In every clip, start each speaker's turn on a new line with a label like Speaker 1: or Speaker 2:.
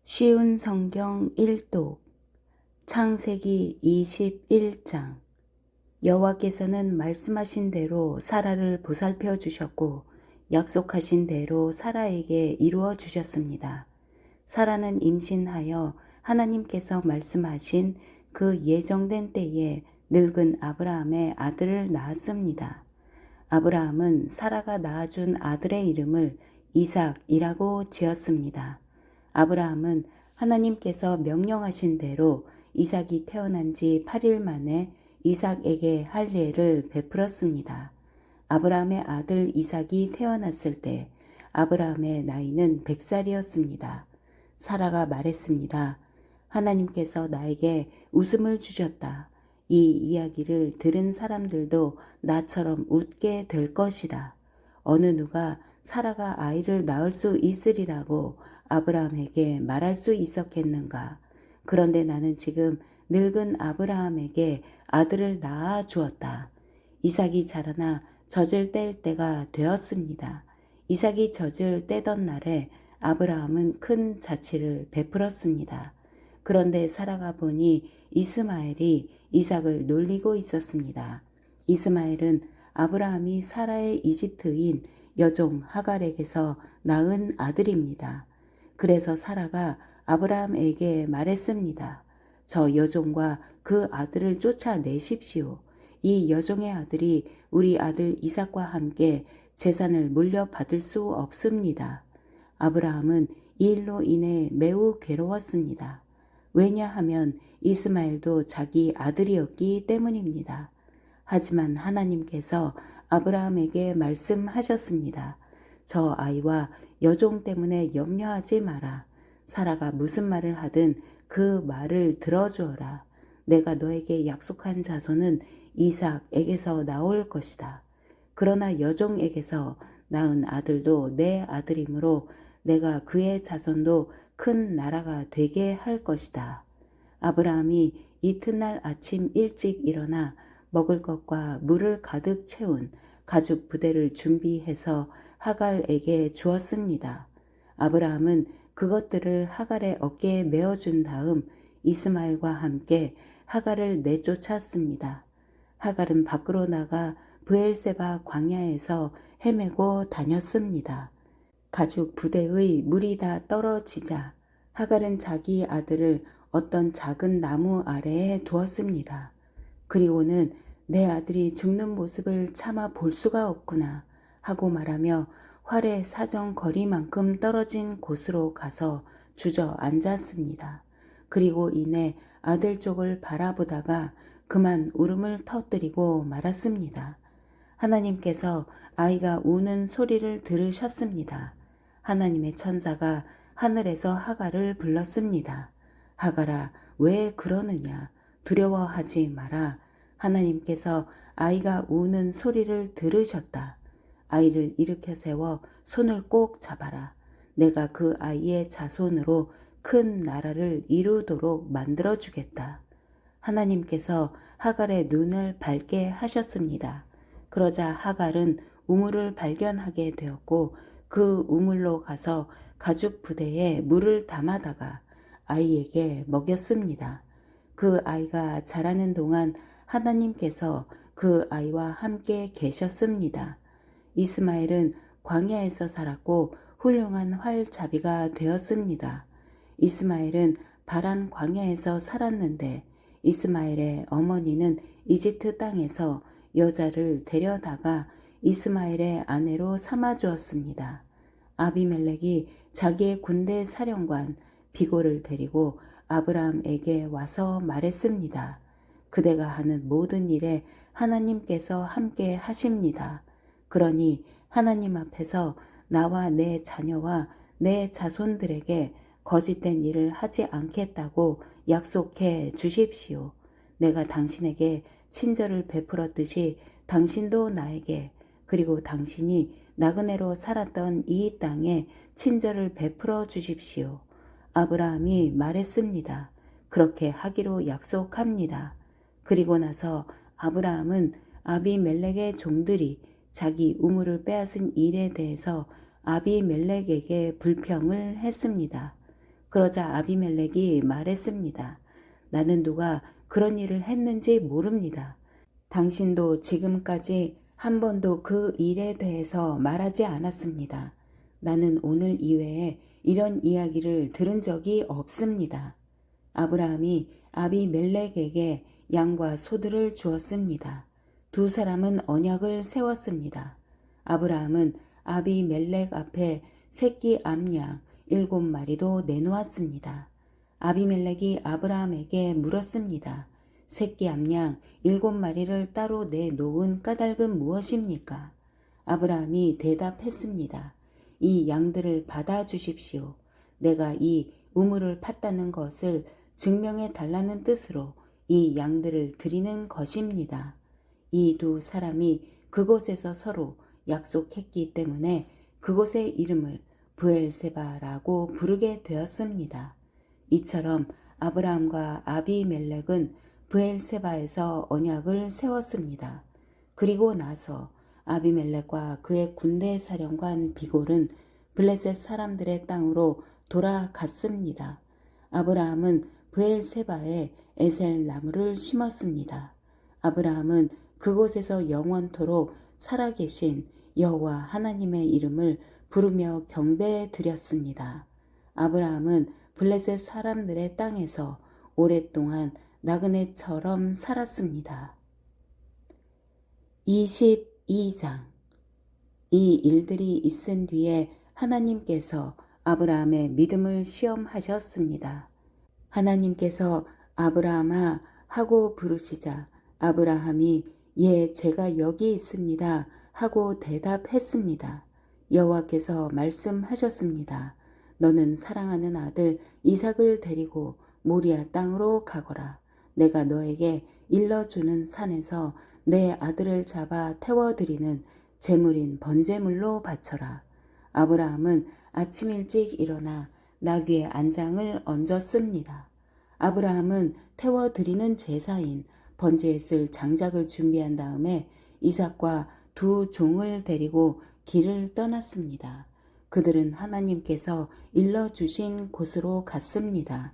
Speaker 1: 쉬운 성경 1독 창세기 21장. 여호와께서는 말씀하신 대로 사라를 보살펴 주셨고 약속하신 대로 사라에게 이루어 주셨습니다. 사라는 임신하여 하나님께서 말씀하신 그 예정된 때에 늙은 아브라함의 아들을 낳았습니다. 아브라함은 사라가 낳아준 아들의 이름을 이삭이라고 지었습니다. 아브라함은 하나님께서 명령하신 대로 이삭이 태어난 지 8일 만에 이삭에게 할례를 베풀었습니다. 아브라함의 아들 이삭이 태어났을 때 아브라함의 나이는 100살이었습니다. 사라가 말했습니다. 하나님께서 나에게 웃음을 주셨다. 이 이야기를 들은 사람들도 나처럼 웃게 될 것이다. 어느 누가 사라가 아이를 낳을 수 있으리라고 아브라함에게 말할 수 있었겠는가. 그런데 나는 지금 늙은 아브라함에게 아들을 낳아 주었다. 이삭이 자라나 젖을 뗄 때가 되었습니다. 이삭이 젖을 떼던 날에 아브라함은 큰 자치를 베풀었습니다. 그런데 살아가 보니 이스마엘이 이삭을 놀리고 있었습니다. 이스마엘은 아브라함이 사라의 이집트인 여종 하갈에게서 낳은 아들입니다. 그래서 사라가 아브라함에게 말했습니다. 저 여종과 그 아들을 쫓아내십시오. 이 여종의 아들이 우리 아들 이삭과 함께 재산을 물려받을 수 없습니다. 아브라함은 이 일로 인해 매우 괴로웠습니다. 왜냐하면 이스마엘도 자기 아들이었기 때문입니다. 하지만 하나님께서 아브라함에게 말씀하셨습니다. 저 아이와 여종 때문에 염려하지 마라. 사라가 무슨 말을 하든 그 말을 들어주어라. 내가 너에게 약속한 자손은 이삭에게서 나올 것이다. 그러나 여종에게서 낳은 아들도 내 아들이므로 내가 그의 자손도 큰 나라가 되게 할 것이다. 아브라함이 이튿날 아침 일찍 일어나 먹을 것과 물을 가득 채운 가죽 부대를 준비해서 하갈에게 주었습니다. 아브라함은 그것들을 하갈의 어깨에 메어준 다음 이스마엘과 함께 하갈을 내쫓았습니다. 하갈은 밖으로 나가 브엘세바 광야에서 헤매고 다녔습니다. 가죽 부대의 물이 다 떨어지자 하갈은 자기 아들을 어떤 작은 나무 아래에 두었습니다. 그리고는 내 아들이 죽는 모습을 차마 볼 수가 없구나 하고 말하며 활의 사정거리만큼 떨어진 곳으로 가서 주저앉았습니다. 그리고 이내 아들 쪽을 바라보다가 그만 울음을 터뜨리고 말았습니다. 하나님께서 아이가 우는 소리를 들으셨습니다. 하나님의 천사가 하늘에서 하갈을 불렀습니다. 하갈아, 왜 그러느냐? 두려워하지 마라. 하나님께서 아이가 우는 소리를 들으셨다. 아이를 일으켜 세워 손을 꼭 잡아라. 내가 그 아이의 자손으로 큰 나라를 이루도록 만들어 주겠다. 하나님께서 하갈의 눈을 밝게 하셨습니다. 그러자 하갈은 우물을 발견하게 되었고 그 우물로 가서 가죽 부대에 물을 담아다가 아이에게 먹였습니다. 그 아이가 자라는 동안 하나님께서 그 아이와 함께 계셨습니다. 이스마엘은 광야에서 살았고 훌륭한 활잡이가 되었습니다. 이스마엘은 바란 광야에서 살았는데 이스마엘의 어머니는 이집트 땅에서 여자를 데려다가 이스마엘의 아내로 삼아주었습니다. 아비멜렉이 자기의 군대 사령관 비골을 데리고 아브라함에게 와서 말했습니다. 그대가 하는 모든 일에 하나님께서 함께 하십니다. 그러니 하나님 앞에서 나와 내 자녀와 내 자손들에게 거짓된 일을 하지 않겠다고 약속해 주십시오. 내가 당신에게 친절을 베풀었듯이 당신도 나에게 그리고 당신이 나그네로 살았던 이 땅에 친절을 베풀어 주십시오. 아브라함이 말했습니다. 그렇게 하기로 약속합니다. 그리고 나서 아브라함은 아비멜렉의 종들이 자기 우물을 빼앗은 일에 대해서 아비멜렉에게 불평을 했습니다. 그러자 아비멜렉이 말했습니다. 나는 누가 그런 일을 했는지 모릅니다. 당신도 지금까지 한 번도 그 일에 대해서 말하지 않았습니다. 나는 오늘 이외에 이런 이야기를 들은 적이 없습니다. 아브라함이 아비멜렉에게 양과 소들을 주었습니다. 두 사람은 언약을 세웠습니다. 아브라함은 아비멜렉 앞에 새끼 암양 7마리도 내놓았습니다. 아비멜렉이 아브라함에게 물었습니다. 새끼 암양 7마리를 따로 내놓은 까닭은 무엇입니까? 아브라함이 대답했습니다. 이 양들을 받아 주십시오. 내가 이 우물을 팠다는 것을 증명해 달라는 뜻으로 이 양들을 드리는 것입니다. 이 두 사람이 그곳에서 서로 약속했기 때문에 그곳의 이름을 브엘세바라고 부르게 되었습니다. 이처럼 아브라함과 아비멜렉은 브엘세바에서 언약을 세웠습니다. 그리고 나서 아비멜렉과 그의 군대 사령관 비골은 블레셋 사람들의 땅으로 돌아갔습니다. 아브라함은 브엘세바에 에셀 나무를 심었습니다. 아브라함은 그곳에서 영원토록 살아계신 여호와 하나님의 이름을 부르며 경배해 드렸습니다. 아브라함은 블레셋 사람들의 땅에서 오랫동안 나그네처럼 살았습니다. 22장. 이 일들이 있은 뒤에 하나님께서 아브라함의 믿음을 시험하셨습니다. 하나님께서 아브라함아 하고 부르시자 아브라함이 예, 제가 여기 있습니다 하고 대답했습니다. 여호와께서 말씀하셨습니다. 너는 사랑하는 아들 이삭을 데리고 모리아 땅으로 가거라. 내가 너에게 일러주는 산에서 내 아들을 잡아 태워드리는 제물인 번제물로 바쳐라. 아브라함은 아침 일찍 일어나 나귀의 안장을 얹었습니다. 아브라함은 태워드리는 제사인 번제에 쓸 장작을 준비한 다음에 이삭과 두 종을 데리고 길을 떠났습니다. 그들은 하나님께서 일러주신 곳으로 갔습니다.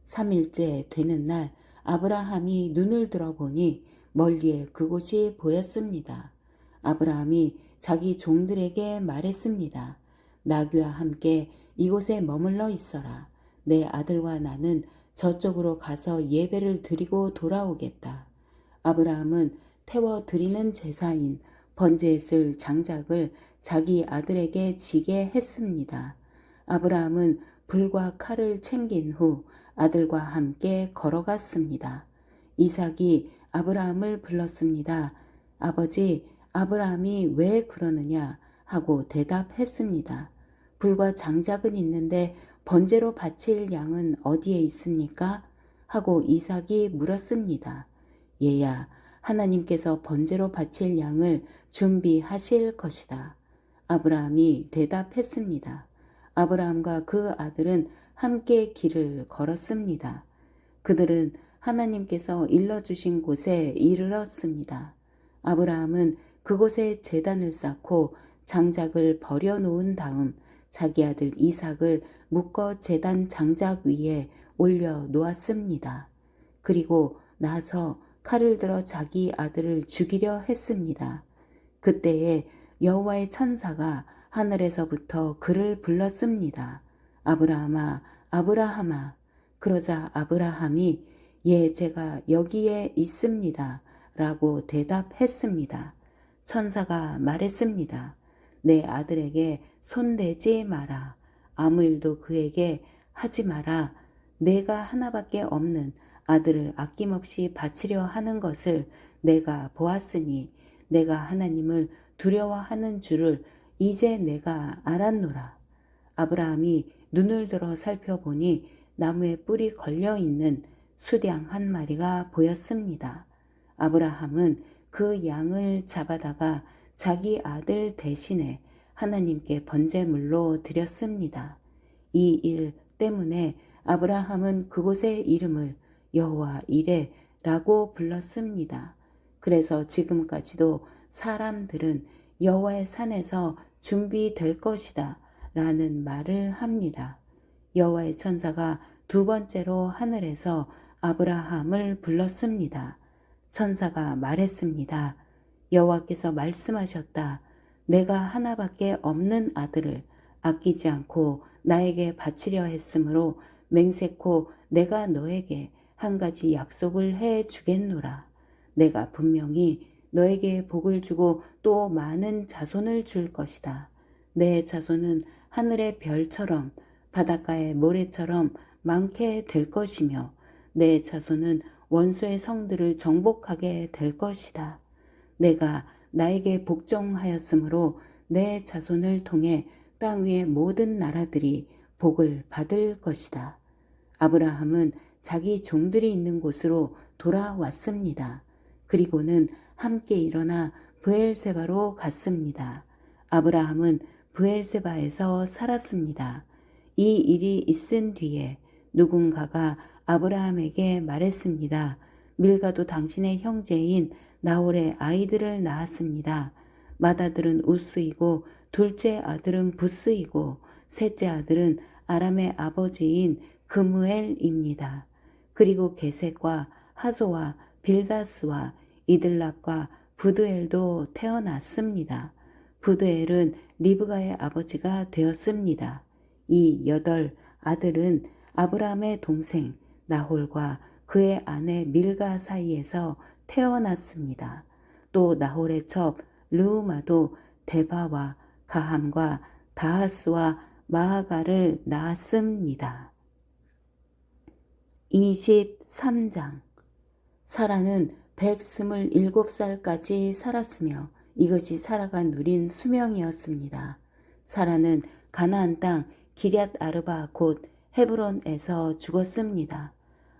Speaker 1: 3일째 되는 날 아브라함이 눈을 들어보니 멀리에 그곳이 보였습니다. 아브라함이 자기 종들에게 말했습니다. 나귀와 함께 이곳에 머물러 있어라. 내 아들과 나는 저쪽으로 가서 예배를 드리고 돌아오겠다. 아브라함은 태워 드리는 제사인 번제에 쓸 장작을 자기 아들에게 지게 했습니다. 아브라함은 불과 칼을 챙긴 후 아들과 함께 걸어갔습니다. 이삭이 아브라함을 불렀습니다. 아버지, 아브라함이 왜 그러느냐 하고 대답했습니다. 불과 장작은 있는데 번제로 바칠 양은 어디에 있습니까? 하고 이삭이 물었습니다. 얘야, 하나님께서 번제로 바칠 양을 준비하실 것이다. 아브라함이 대답했습니다. 아브라함과 그 아들은 함께 길을 걸었습니다. 그들은 하나님께서 일러주신 곳에 이르렀습니다. 아브라함은 그곳에 제단을 쌓고 장작을 버려놓은 다음 자기 아들 이삭을 묶어 제단 장작 위에 올려 놓았습니다. 그리고 나서 칼을 들어 자기 아들을 죽이려 했습니다. 그때에 여호와의 천사가 하늘에서부터 그를 불렀습니다. 아브라함아, 아브라함아. 그러자 아브라함이 예, 제가 여기에 있습니다. 라고 대답했습니다. 천사가 말했습니다. 내 아들에게 손대지 마라. 아무 일도 그에게 하지 마라. 내가 하나밖에 없는 아들을 아낌없이 바치려 하는 것을 내가 보았으니 내가 하나님을 두려워하는 줄을 이제 내가 알았노라. 아브라함이 눈을 들어 살펴보니 나무에 뿔이 걸려 있는 수량 한 마리가 보였습니다. 아브라함은 그 양을 잡아다가 자기 아들 대신에 하나님께 번제물로 드렸습니다. 이 일 때문에 아브라함은 그곳의 이름을 여호와 이레라고 불렀습니다. 그래서 지금까지도 사람들은 여호와의 산에서 준비될 것이다 라는 말을 합니다. 여호와의 천사가 두 번째로 하늘에서 아브라함을 불렀습니다. 천사가 말했습니다. 여호와께서 말씀하셨다. 내가 하나밖에 없는 아들을 아끼지 않고 나에게 바치려 했으므로 맹세코 내가 너에게 한 가지 약속을 해 주겠노라. 내가 분명히 너에게 복을 주고 또 많은 자손을 줄 것이다. 내 자손은 하늘의 별처럼 바닷가의 모래처럼 많게 될 것이며 내 자손은 원수의 성들을 정복하게 될 것이다. 내가 나에게 복종하였으므로 내 자손을 통해 땅 위의 모든 나라들이 복을 받을 것이다. 아브라함은 자기 종들이 있는 곳으로 돌아왔습니다. 그리고는 함께 일어나 브엘세바로 갔습니다. 아브라함은 브엘세바에서 살았습니다. 이 일이 있은 뒤에 누군가가 아브라함에게 말했습니다. 밀가도 당신의 형제인 나홀의 아이들을 낳았습니다. 맏아들은 우스이고 둘째 아들은 부스이고 셋째 아들은 아람의 아버지인 그무엘입니다. 그리고 게셋과 하소와 빌다스와 이들락과 부드엘도 태어났습니다. 부드엘은 리브가의 아버지가 되었습니다. 이 8 아들은 아브라함의 동생 나홀과 그의 아내 밀가 사이에서 태어났습니다. 또 나홀의 첩 르우마도 데바와 가함과 다하스와 마아가를 낳았습니다. 23장 사라는 127살까지 살았으며 이것이 사라가 누린 수명이었습니다. 사라는 가나안 땅 기럇 아르바 곧 헤브론에서 죽었습니다.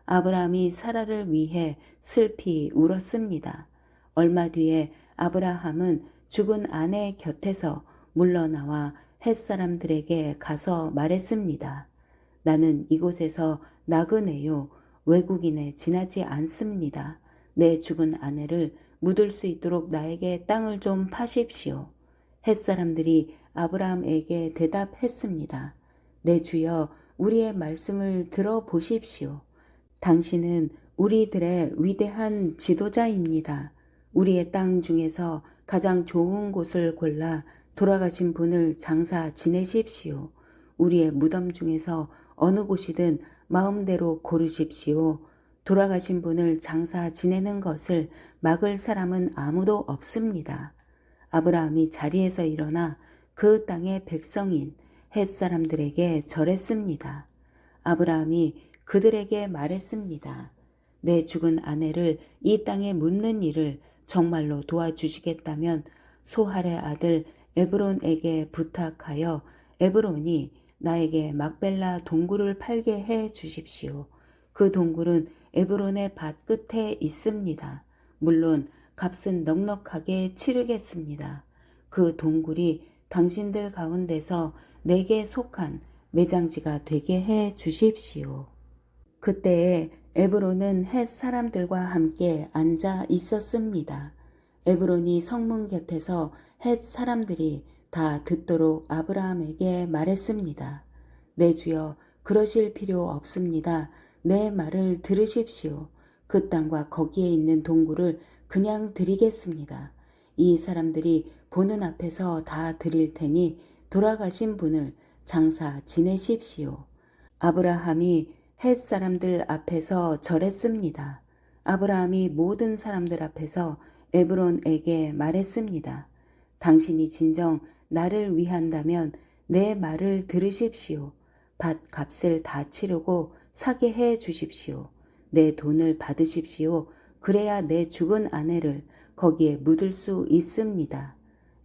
Speaker 1: 아브라함이 사라를 위해 슬피 울었습니다. 얼마 뒤에 아브라함은 죽은 아내 곁에서 물러나와 햇사람들에게 가서 말했습니다. 나는 이곳에서 나그네요. 외국인에 지나지 않습니다. 내 죽은 아내를 묻을 수 있도록 나에게 땅을 좀 파십시오. 햇사람들이 아브라함에게 대답했습니다. 내 주여 우리의 말씀을 들어보십시오. 당신은 우리들의 위대한 지도자입니다. 우리의 땅 중에서 가장 좋은 곳을 골라 돌아가신 분을 장사 지내십시오. 우리의 무덤 중에서 어느 곳이든 마음대로 고르십시오. 돌아가신 분을 장사 지내는 것을 막을 사람은 아무도 없습니다. 아브라함이 자리에서 일어나 그 땅의 백성인 햇사람들에게 절했습니다. 아브라함이 그들에게 말했습니다. 내 죽은 아내를 이 땅에 묻는 일을 정말로 도와주시겠다면 소할의 아들 에브론에게 부탁하여 에브론이 나에게 막벨라 동굴을 팔게 해 주십시오. 그 동굴은 에브론의 밭 끝에 있습니다. 물론 값은 넉넉하게 치르겠습니다. 그 동굴이 당신들 가운데서 내게 속한 매장지가 되게 해 주십시오. 그때에 에브론은 헷 사람들과 함께 앉아 있었습니다. 에브론이 성문 곁에서 헷 사람들이 다 듣도록 아브라함에게 말했습니다. 내 주여 그러실 필요 없습니다. 내 말을 들으십시오. 그 땅과 거기에 있는 동굴을 그냥 드리겠습니다. 이 사람들이 보는 앞에서 다 드릴 테니 돌아가신 분을 장사 지내십시오. 아브라함이 헷 사람들 앞에서 절했습니다. 아브라함이 모든 사람들 앞에서 에브론에게 말했습니다. 당신이 진정 나를 위한다면 내 말을 들으십시오. 밭 값을 다 치르고 사게 해 주십시오. 내 돈을 받으십시오. 그래야 내 죽은 아내를 거기에 묻을 수 있습니다.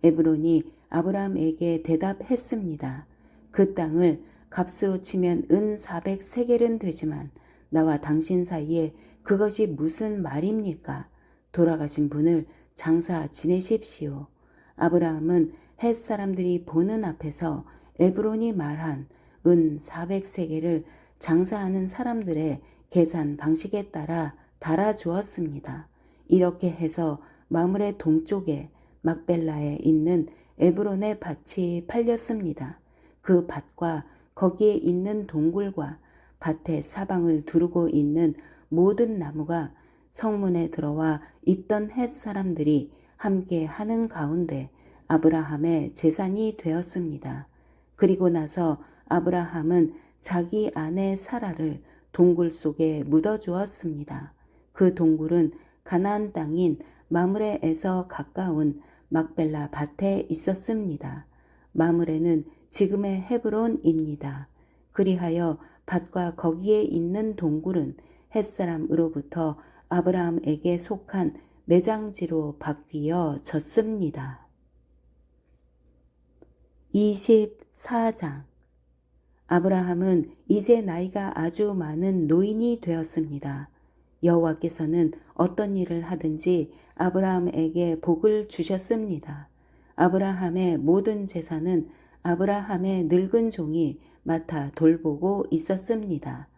Speaker 1: 에브론이 아브라함에게 대답했습니다. 그 땅을 값으로 치면 은 400세겔은 되지만 나와 당신 사이에 그것이 무슨 말입니까? 돌아가신 분을 장사 지내십시오. 아브라함은 헷 사람들이 보는 앞에서 에브론이 말한 은 400세겔을 장사하는 사람들의 계산 방식에 따라 달아주었습니다. 이렇게 해서 마므레 동쪽에 막벨라에 있는 에브론의 밭이 팔렸습니다. 그 밭과 거기에 있는 동굴과 밭의 사방을 두르고 있는 모든 나무가 성문에 들어와 있던 헷 사람들이 함께 하는 가운데 아브라함의 재산이 되었습니다. 그리고 나서 아브라함은 자기 아내 사라를 동굴 속에 묻어 주었습니다. 그 동굴은 가나안 땅인 마므레에서 가까운 막벨라 밭에 있었습니다. 마므레는 지금의 헤브론입니다. 그리하여 밭과 거기에 있는 동굴은 햇사람으로부터 아브라함에게 속한 매장지로 바뀌어졌습니다. 24장. 아브라함은 이제 나이가 아주 많은 노인이 되었습니다. 여호와께서는 어떤 일을 하든지 아브라함에게 복을 주셨습니다. 아브라함의 모든 재산은 아브라함의 늙은 종이 맡아 돌보고 있었습니다.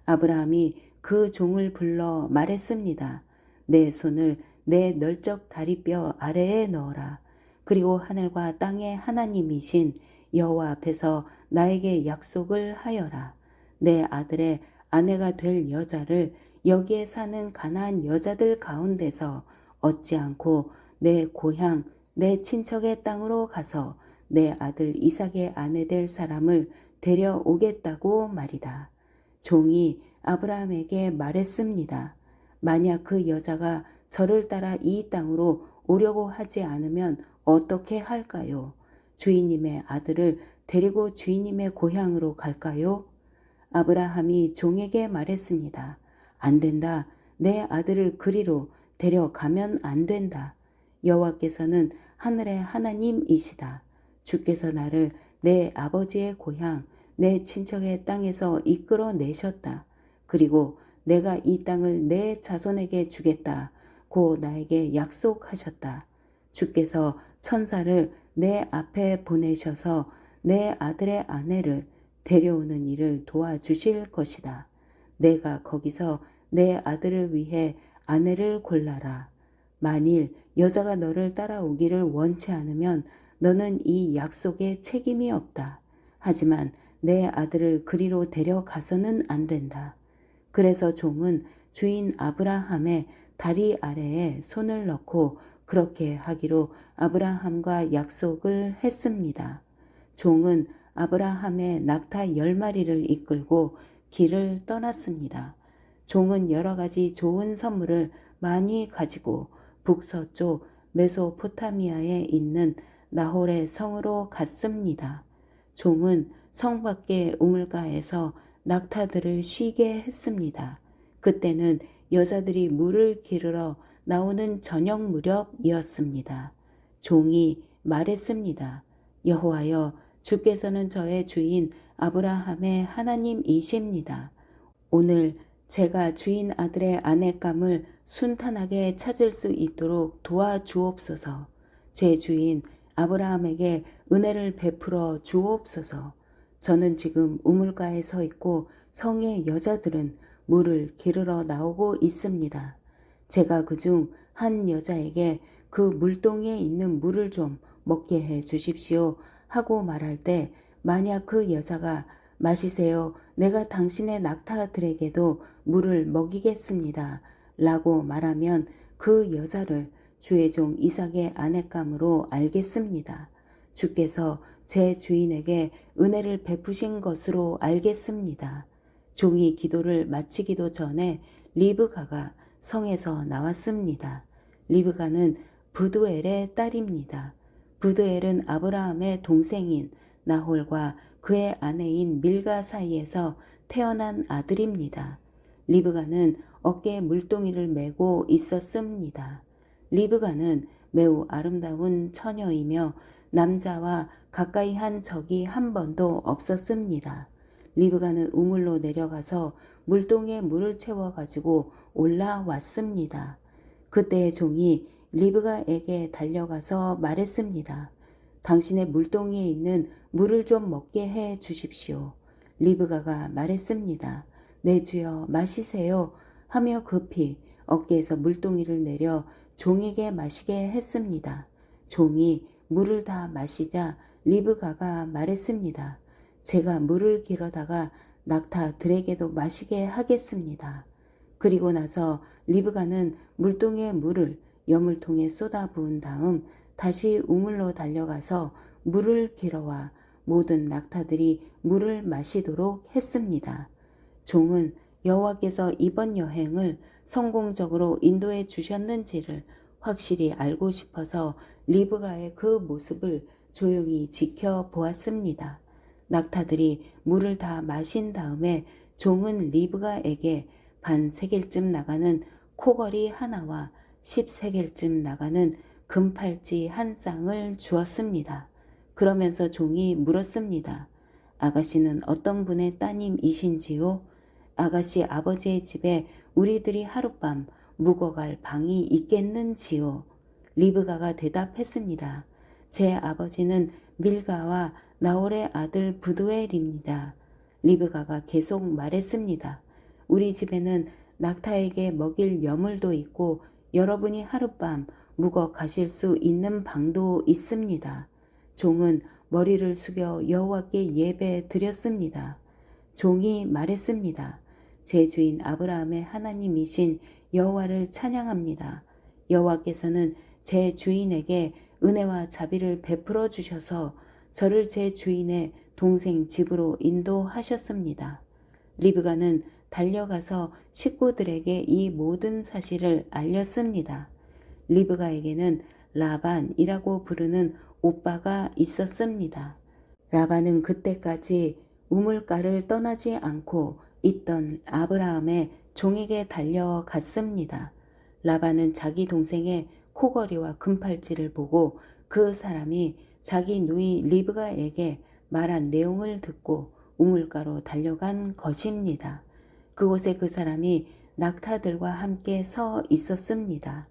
Speaker 1: 아브라함이 그 종을 불러 말했습니다. 내 손을 내 널쩍 다리뼈 아래에 넣어라. 그리고 하늘과 땅의 하나님이신 여호와 앞에서 나에게 약속을 하여라. 내 아들의 아내가 될 여자를 여기에 사는 가나안 여자들 가운데서 얻지 않고 내 고향 내 친척의 땅으로 가서 내 아들 이삭의 아내 될 사람을 데려오겠다고 말이다. 종이 아브라함에게 말했습니다. 만약 그 여자가 저를 따라 이 땅으로 오려고 하지 않으면 어떻게 할까요? 주인님의 아들을 데리고 주인님의 고향으로 갈까요? 아브라함이 종에게 말했습니다. 안 된다. 내 아들을 그리로 데려가면 안 된다. 여호와께서는 하늘의 하나님이시다. 주께서 나를 내 아버지의 고향, 내 친척의 땅에서 이끌어 내셨다. 그리고 내가 이 땅을 내 자손에게 주겠다고 나에게 약속하셨다. 주께서 천사를 내 앞에 보내셔서 내 아들의 아내를 데려오는 일을 도와주실 것이다. 내가 거기서 내 아들을 위해 아내를 골라라. 만일 여자가 너를 따라오기를 원치 않으면 너는 이 약속에 책임이 없다. 하지만 내 아들을 그리로 데려가서는 안 된다. 그래서 종은 주인 아브라함의 다리 아래에 손을 넣고 그렇게 하기로 아브라함과 약속을 했습니다. 종은 아브라함의 낙타 10마리를 이끌고 길을 떠났습니다. 종은 여러 가지 좋은 선물을 많이 가지고 북서쪽 메소포타미아에 있는 나홀의 성으로 갔습니다. 종은 성 밖의 우물가에서 낙타들을 쉬게 했습니다. 그때는 여자들이 물을 기르러 나오는 저녁 무렵이었습니다. 종이 말했습니다. 여호와여, 주께서는 저의 주인 아브라함의 하나님이십니다. 오늘 제가 주인 아들의 아내감을 순탄하게 찾을 수 있도록 도와주옵소서. 제 주인 아브라함에게 은혜를 베풀어 주옵소서. 저는 지금 우물가에 서 있고 성의 여자들은 물을 기르러 나오고 있습니다. 제가 그중 한 여자에게 그 물동에 있는 물을 좀 먹게 해 주십시오 하고 말할 때 만약 그 여자가 마시세요. 내가 당신의 낙타들에게도 물을 먹이겠습니다. 라고 말하면 그 여자를 주의 종 이삭의 아내감으로 알겠습니다. 주께서 제 주인에게 은혜를 베푸신 것으로 알겠습니다. 종이 기도를 마치기도 전에 리브가가 성에서 나왔습니다. 리브가는 부두엘의 딸입니다. 부두엘은 아브라함의 동생인 나홀과 그의 아내인 밀가 사이에서 태어난 아들입니다. 리브가는 어깨에 물동이를 메고 있었습니다. 리브가는 매우 아름다운 처녀이며 남자와 가까이 한 적이 한 번도 없었습니다. 리브가는 우물로 내려가서 물동에 물을 채워가지고 올라왔습니다. 그때 종이 리브가에게 달려가서 말했습니다. 당신의 물동이에 있는 물을 좀 먹게 해 주십시오. 리브가가 말했습니다. 내 주여 마시세요 하며 급히 어깨에서 물동이를 내려 종에게 마시게 했습니다. 종이 물을 다 마시자 리브가가 말했습니다. 제가 물을 길어다가 낙타들에게도 마시게 하겠습니다. 그리고 나서 리브가는 물동의 물을 여물통에 쏟아 부은 다음 다시 우물로 달려가서 물을 길어와 모든 낙타들이 물을 마시도록 했습니다. 종은 여호와께서 이번 여행을 성공적으로 인도해 주셨는지를 확실히 알고 싶어서 리브가의 그 모습을 조용히 지켜보았습니다. 낙타들이 물을 다 마신 다음에 종은 리브가에게 반 세겔쯤 나가는 코걸이 하나와 10세겔쯤 나가는 금팔찌 한 쌍을 주었습니다. 그러면서 종이 물었습니다. 아가씨는 어떤 분의 따님이신지요? 아가씨 아버지의 집에 우리들이 하룻밤 묵어갈 방이 있겠는지요? 리브가가 대답했습니다. 제 아버지는 밀가와 나홀의 아들 부두엘입니다. 리브가가 계속 말했습니다. 우리 집에는 낙타에게 먹일 여물도 있고 여러분이 하룻밤 묵어 가실 수 있는 방도 있습니다. 종은 머리를 숙여 여호와께 예배 드렸습니다. 종이 말했습니다. 제 주인 아브라함의 하나님이신 여호와를 찬양합니다. 여호와께서는 제 주인에게 은혜와 자비를 베풀어 주셔서 저를 제 주인의 동생 집으로 인도하셨습니다. 리브가는 달려가서 식구들에게 이 모든 사실을 알렸습니다. 리브가에게는 라반이라고 부르는 오빠가 있었습니다. 라반은 그때까지 우물가를 떠나지 않고 있던 아브라함의 종에게 달려갔습니다. 라반은 자기 동생의 코걸이와 금팔찌를 보고 그 사람이 자기 누이 리브가에게 말한 내용을 듣고 우물가로 달려간 것입니다. 그곳에 그 사람이 낙타들과 함께 서 있었습니다.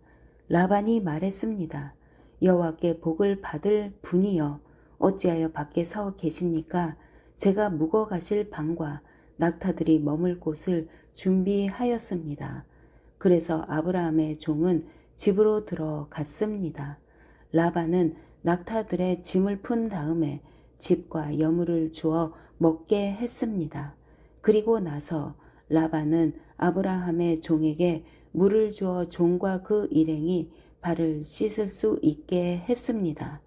Speaker 1: 라반이 말했습니다. 여호와께 복을 받을 분이여 어찌하여 밖에 서 계십니까? 제가 묵어 가실 방과 낙타들이 머물 곳을 준비하였습니다. 그래서 아브라함의 종은 집으로 들어갔습니다. 라반은 낙타들의 짐을 푼 다음에 집과 여물을 주어 먹게 했습니다. 그리고 나서 라반은 아브라함의 종에게 물을 주어 종과 그 일행이 발을 씻을 수 있게 했습니다.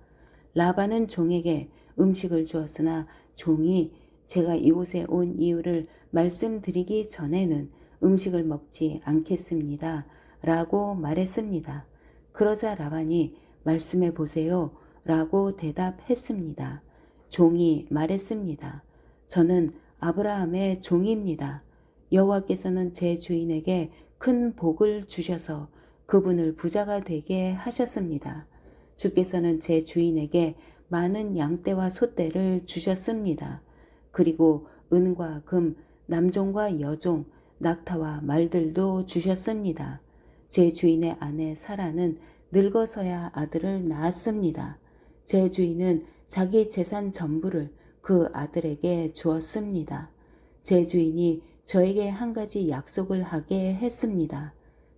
Speaker 1: 라반은 종에게 음식을 주었으나 종이 제가 이곳에 온 이유를 말씀드리기 전에는 음식을 먹지 않겠습니다. 라고 말했습니다. 그러자 라반이 말씀해 보세요. 라고 대답했습니다. 종이 말했습니다. 저는 아브라함의 종입니다. 여호와께서는 제 주인에게 큰 복을 주셔서 그분을 부자가 되게 하셨습니다. 주께서는 제 주인에게 많은 양떼와 소떼를 주셨습니다. 그리고 은과 금, 남종과 여종, 낙타와 말들도 주셨습니다. 제 주인의 아내 사라는 늙어서야 아들을 낳았습니다. 제 주인은 자기 재산 전부를 그 아들에게 주었습니다. 제 주인이 저에게 한 가지 약속을 하게 했습니다.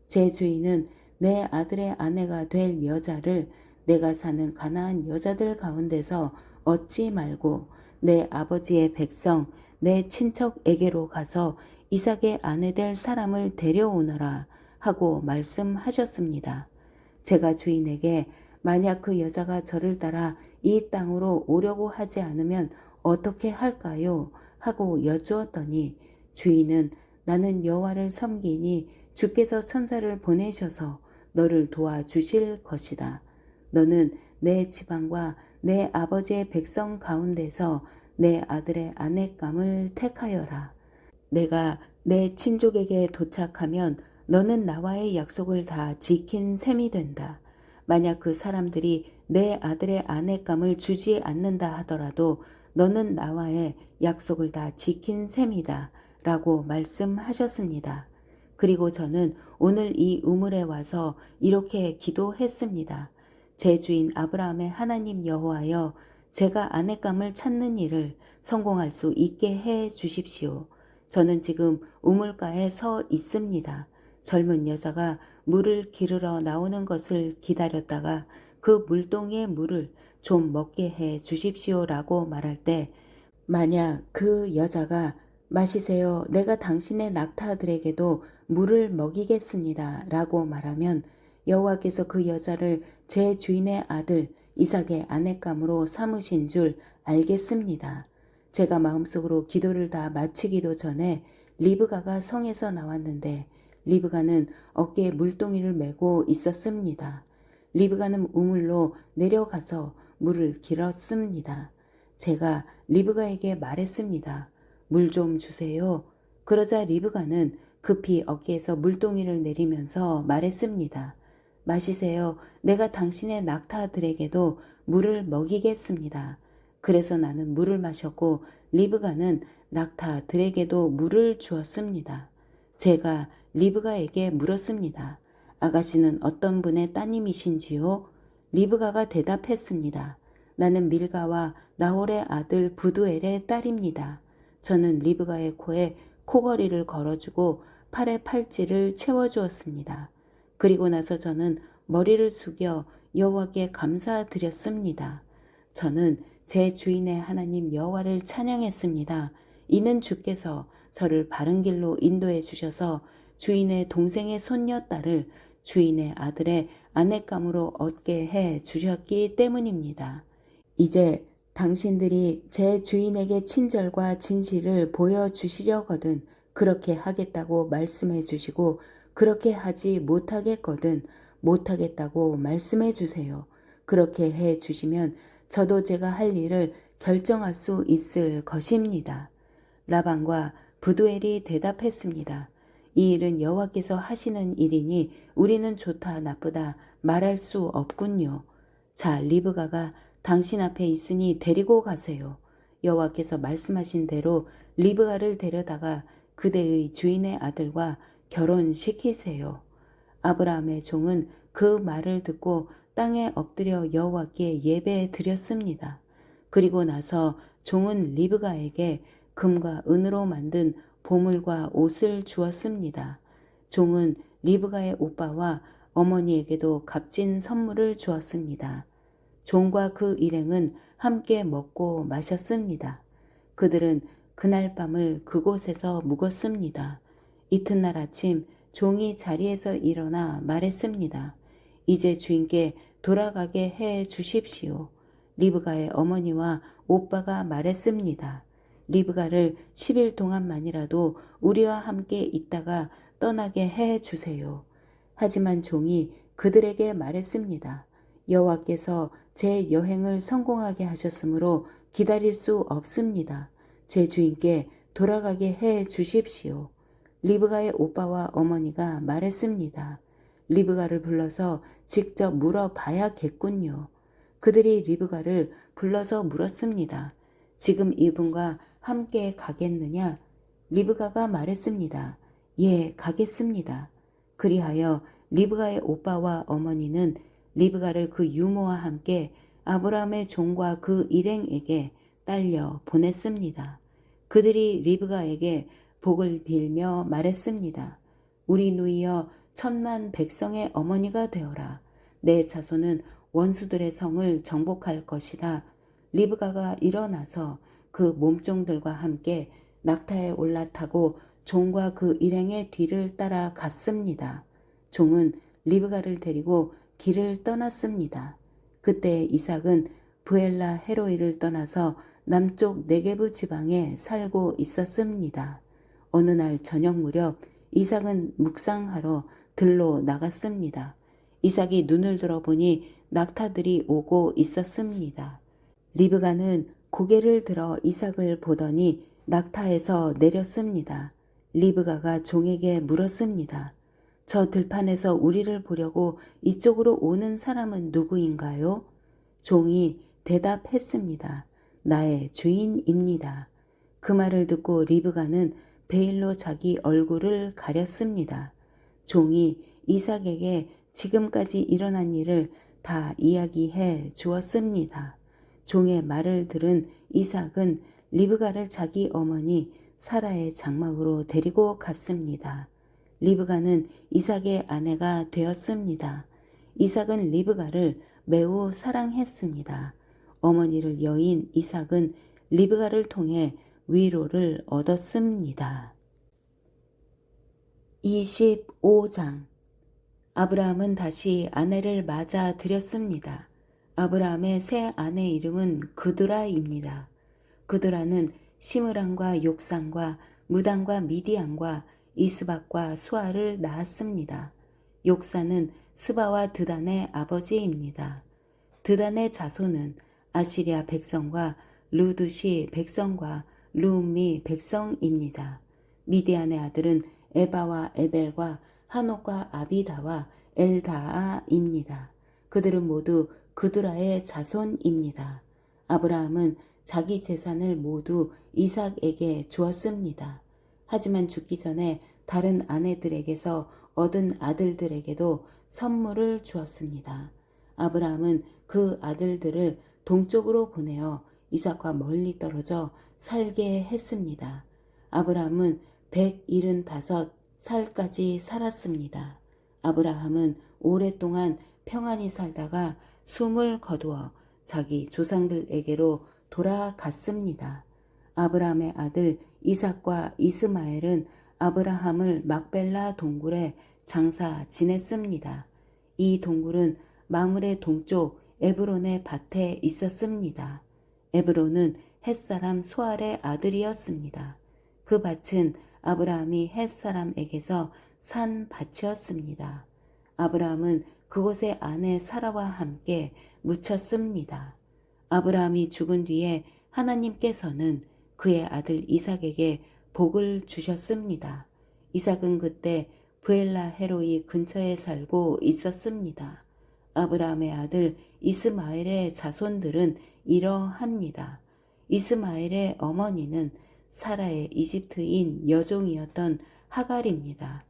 Speaker 1: 제 주인은 내 아들의 아내가 될 여자를 내가 사는 가나안 여자들 가운데서 얻지 말고 내 아버지의 백성, 내 친척에게로 가서 이삭의 아내 될 사람을 데려오너라 하고 말씀하셨습니다. 제가 주인에게 만약 그 여자가 저를 따라 이 땅으로 오려고 하지 않으면 어떻게 할까요? 하고 여쭈었더니 주인은 나는 여호와를 섬기니 주께서 천사를 보내셔서 너를 도와주실 것이다. 너는 내 지방과 내 아버지의 백성 가운데서 내 아들의 아내감을 택하여라. 내가 내 친족에게 도착하면 너는 나와의 약속을 다 지킨 셈이 된다. 만약 그 사람들이 내 아들의 아내감을 주지 않는다 하더라도 너는 나와의 약속을 다 지킨 셈이다. 라고 말씀하셨습니다. 그리고 저는 오늘 이 우물에 와서 이렇게 기도했습니다. 제 주인 아브라함의 하나님 여호와여, 제가 아내감을 찾는 일을 성공할 수 있게 해 주십시오. 저는 지금 우물가에 서 있습니다. 젊은 여자가 물을 기르러 나오는 것을 기다렸다가 그 물동의 물을 좀 먹게 해 주십시오라고 말할 때 만약 그 여자가 마시세요. 내가 당신의 낙타들에게도 물을 먹이겠습니다. 라고 말하면 여호와께서 그 여자를 제 주인의 아들 이삭의 아내감으로 삼으신 줄 알겠습니다. 제가 마음속으로 기도를 다 마치기도 전에 리브가가 성에서 나왔는데 리브가는 어깨에 물동이를 메고 있었습니다. 리브가는 우물로 내려가서 물을 길었습니다. 제가 리브가에게 말했습니다. 물 좀 주세요. 그러자 리브가는 급히 어깨에서 물동이를 내리면서 말했습니다. 마시세요. 내가 당신의 낙타들에게도 물을 먹이겠습니다. 그래서 나는 물을 마셨고 리브가는 낙타들에게도 물을 주었습니다. 제가 리브가에게 물었습니다. 아가씨는 어떤 분의 따님이신지요? 리브가가 대답했습니다. 나는 밀가와 나홀의 아들 부두엘의 딸입니다. 저는 리브가의 코에 코걸이를 걸어주고 팔에 팔찌를 채워주었습니다. 그리고 나서 저는 머리를 숙여 여호와께 감사드렸습니다. 저는 제 주인의 하나님 여호와를 찬양했습니다. 이는 주께서 저를 바른 길로 인도해 주셔서 주인의 동생의 손녀딸을 주인의 아들의 아내감으로 얻게 해 주셨기 때문입니다. 이제 당신들이 제 주인에게 친절과 진실을 보여주시려거든 그렇게 하겠다고 말씀해 주시고 그렇게 하지 못하겠거든 못하겠다고 말씀해 주세요. 그렇게 해 주시면 저도 제가 할 일을 결정할 수 있을 것입니다. 라반과 부두엘이 대답했습니다. 이 일은 여호와께서 하시는 일이니 우리는 좋다 나쁘다 말할 수 없군요. 자, 리브가가 당신 앞에 있으니 데리고 가세요. 여호와께서 말씀하신 대로 리브가를 데려다가 그대의 주인의 아들과 결혼시키세요. 아브라함의 종은 그 말을 듣고 땅에 엎드려 여호와께 예배 드렸습니다. 그리고 나서 종은 리브가에게 금과 은으로 만든 보물과 옷을 주었습니다. 종은 리브가의 오빠와 어머니에게도 값진 선물을 주었습니다. 종과 그 일행은 함께 먹고 마셨습니다. 그들은 그날 밤을 그곳에서 묵었습니다. 이튿날 아침 종이 자리에서 일어나 말했습니다. 이제 주인께 돌아가게 해 주십시오. 리브가의 어머니와 오빠가 말했습니다. 리브가를 10일 동안만이라도 우리와 함께 있다가 떠나게 해 주세요. 하지만 종이 그들에게 말했습니다. 여호와께서 제 여행을 성공하게 하셨으므로 기다릴 수 없습니다. 제 주인께 돌아가게 해 주십시오. 리브가의 오빠와 어머니가 말했습니다. 리브가를 불러서 직접 물어봐야겠군요. 그들이 리브가를 불러서 물었습니다. 지금 이분과 함께 가겠느냐? 리브가가 말했습니다. 예, 가겠습니다. 그리하여 리브가의 오빠와 어머니는 리브가를 그 유모와 함께 아브라함의 종과 그 일행에게 딸려 보냈습니다. 그들이 리브가에게 복을 빌며 말했습니다. 우리 누이여 천만 백성의 어머니가 되어라. 내 자손은 원수들의 성을 정복할 것이다. 리브가가 일어나서 그 몸종들과 함께 낙타에 올라타고 종과 그 일행의 뒤를 따라 갔습니다. 종은 리브가를 데리고 길을 떠났습니다. 그때 이삭은 브엘라 헤로이를 떠나서 남쪽 네게브 지방에 살고 있었습니다. 어느 날 저녁 무렵 이삭은 묵상하러 들로 나갔습니다. 이삭이 눈을 들어보니 낙타들이 오고 있었습니다. 리브가는 고개를 들어 이삭을 보더니 낙타에서 내렸습니다. 리브가가 종에게 물었습니다. 저 들판에서 우리를 보려고 이쪽으로 오는 사람은 누구인가요? 종이 대답했습니다. 나의 주인입니다. 그 말을 듣고 리브가는 베일로 자기 얼굴을 가렸습니다. 종이 이삭에게 지금까지 일어난 일을 다 이야기해 주었습니다. 종의 말을 들은 이삭은 리브가를 자기 어머니 사라의 장막으로 데리고 갔습니다. 리브가는 이삭의 아내가 되었습니다. 이삭은 리브가를 매우 사랑했습니다. 어머니를 여인 이삭은 리브가를 통해 위로를 얻었습니다. 25장. 아브라함은 다시 아내를 맞아 들였습니다. 아브라함의 새 아내 이름은 그드라입니다. 그드라는 시므랑과 욕산과 무단과 미디안과 이스박과 수아를 낳았습니다. 욕산은 스바와 드단의 아버지입니다. 드단의 자손은 아시리아 백성과 루두시 백성과 루미 백성입니다. 미디안의 아들은 에바와 에벨과 하녹과 아비다와 엘다아입니다. 그들은 모두 그드라의 자손입니다. 아브라함은 자기 재산을 모두 이삭에게 주었습니다. 하지만 죽기 전에 다른 아내들에게서 얻은 아들들에게도 선물을 주었습니다. 아브라함은 그 아들들을 동쪽으로 보내어 이삭과 멀리 떨어져 살게 했습니다. 아브라함은 175살까지 살았습니다. 아브라함은 오랫동안 평안히 살다가 숨을 거두어 자기 조상들에게로 돌아갔습니다. 아브라함의 아들 이삭과 이스마엘은 아브라함을 막벨라 동굴에 장사 지냈습니다. 이 동굴은 마물의 동쪽 에브론의 밭에 있었습니다. 에브론은 햇사람 소알의 아들이었습니다. 그 밭은 아브라함이 햇사람에게서 산 밭이었습니다. 아브라함은 그곳에 아내 사라와 함께 묻혔습니다. 아브라함이 죽은 뒤에 하나님께서는 그의 아들 이삭에게 복을 주셨습니다. 이삭은 그때 브엘라 헤로이 근처에 살고 있었습니다. 아브라함의 아들 이스마엘의 자손들은 이러합니다. 이스마엘의 어머니는 사라의 이집트인 여종이었던 하갈입니다.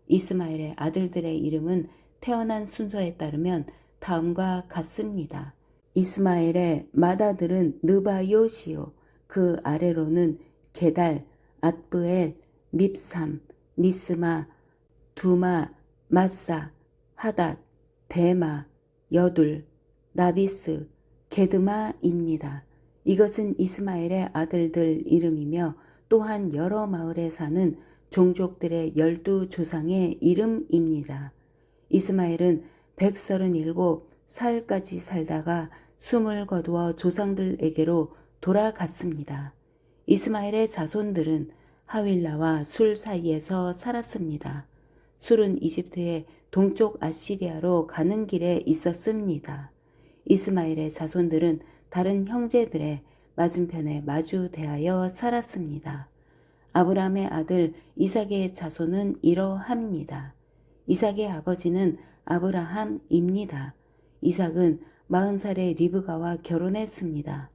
Speaker 1: 이스마엘의 아들들의 이름은 태어난 순서에 따르면 다음과 같습니다. 이스마엘의 맏아들은 느바요시요, 그 아래로는 게달, 앗브엘, 밉삼, 미스마, 두마, 마사, 하닷, 데마, 여둘, 나비스, 게드마입니다. 이것은 이스마엘의 아들들 이름이며 또한 여러 마을에 사는 종족들의 12조상의 이름입니다. 이스마엘은 137살까지 살다가 숨을 거두어 조상들에게로 돌아갔습니다. 이스마엘의 자손들은 하윌라와 술 사이에서 살았습니다. 술은 이집트의 동쪽 아시리아로 가는 길에 있었습니다. 이스마엘의 자손들은 다른 형제들의 맞은편에 마주 대하여 살았습니다. 아브라함의 아들 이삭의 자손은 이러합니다. 이삭의 아버지는 아브라함입니다. 이삭은 40살에 리브가와 결혼했습니다.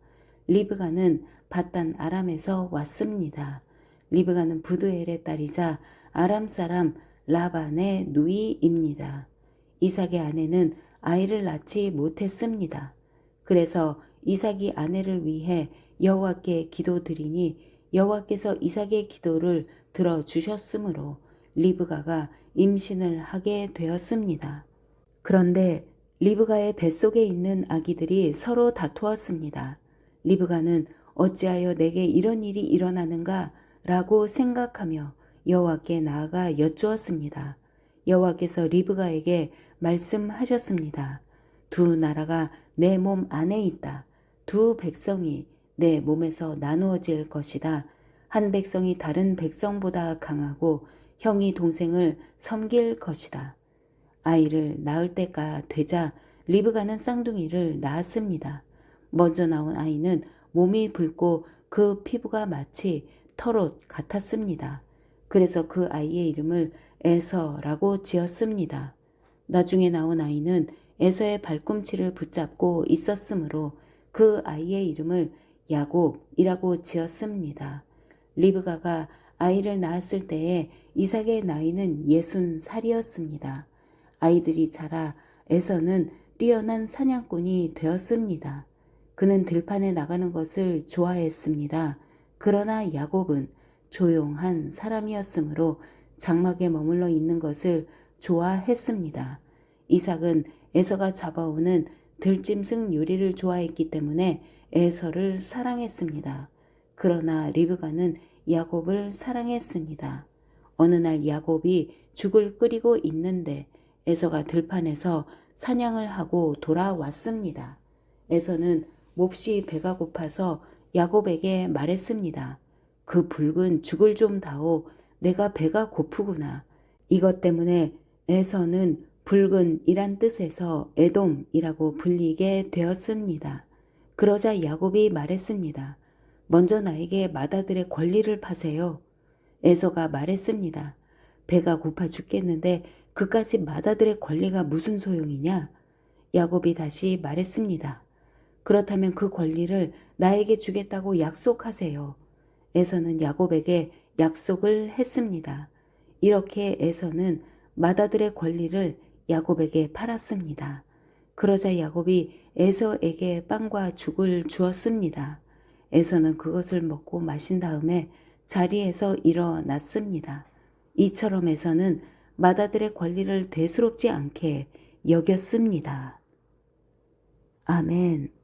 Speaker 1: 리브가는 밧단 아람에서 왔습니다. 리브가는 부두엘의 딸이자 아람 사람 라반의 누이입니다. 이삭의 아내는 아이를 낳지 못했습니다. 그래서 이삭이 아내를 위해 여호와께 기도드리니 여호와께서 이삭의 기도를 들어주셨으므로 리브가가 임신을 하게 되었습니다. 그런데 리브가의 뱃속에 있는 아기들이 서로 다투었습니다. 리브가는 어찌하여 내게 이런 일이 일어나는가 라고 생각하며 여호와께 나아가 여쭈었습니다. 여호와께서 리브가에게 말씀하셨습니다. 두 나라가 내 몸 안에 있다. 두 백성이 내 몸에서 나누어질 것이다. 한 백성이 다른 백성보다 강하고 형이 동생을 섬길 것이다. 아이를 낳을 때가 되자 리브가는 쌍둥이를 낳았습니다. 먼저 나온 아이는 몸이 붉고 그 피부가 마치 털옷 같았습니다. 그래서 그 아이의 이름을 에서라고 지었습니다. 나중에 나온 아이는 에서의 발꿈치를 붙잡고 있었으므로 그 아이의 이름을 야곱이라고 지었습니다. 리브가가 아이를 낳았을 때에 이삭의 나이는 60살이었습니다. 아이들이 자라 에서는 뛰어난 사냥꾼이 되었습니다. 그는 들판에 나가는 것을 좋아했습니다. 그러나 야곱은 조용한 사람이었으므로 장막에 머물러 있는 것을 좋아했습니다. 이삭은 에서가 잡아오는 들짐승 요리를 좋아했기 때문에 에서를 사랑했습니다. 그러나 리브가는 야곱을 사랑했습니다. 어느 날 야곱이 죽을 끓이고 있는데 에서가 들판에서 사냥을 하고 돌아왔습니다. 에서는 몹시 배가 고파서 야곱에게 말했습니다. 그 붉은 죽을 좀 다오. 내가 배가 고프구나. 이것 때문에 에서는 붉은이란 뜻에서 에돔이라고 불리게 되었습니다. 그러자 야곱이 말했습니다. 먼저 나에게 맏아들의 권리를 파세요. 에서가 말했습니다. 배가 고파 죽겠는데 그까지 맏아들의 권리가 무슨 소용이냐? 야곱이 다시 말했습니다. 그렇다면 그 권리를 나에게 주겠다고 약속하세요. 에서는 야곱에게 약속을 했습니다. 이렇게 에서는 맏아들의 권리를 야곱에게 팔았습니다. 그러자 야곱이 에서에게 빵과 죽을 주었습니다. 에서는 그것을 먹고 마신 다음에 자리에서 일어났습니다. 이처럼 에서는 맏아들의 권리를 대수롭지 않게 여겼습니다. 아멘.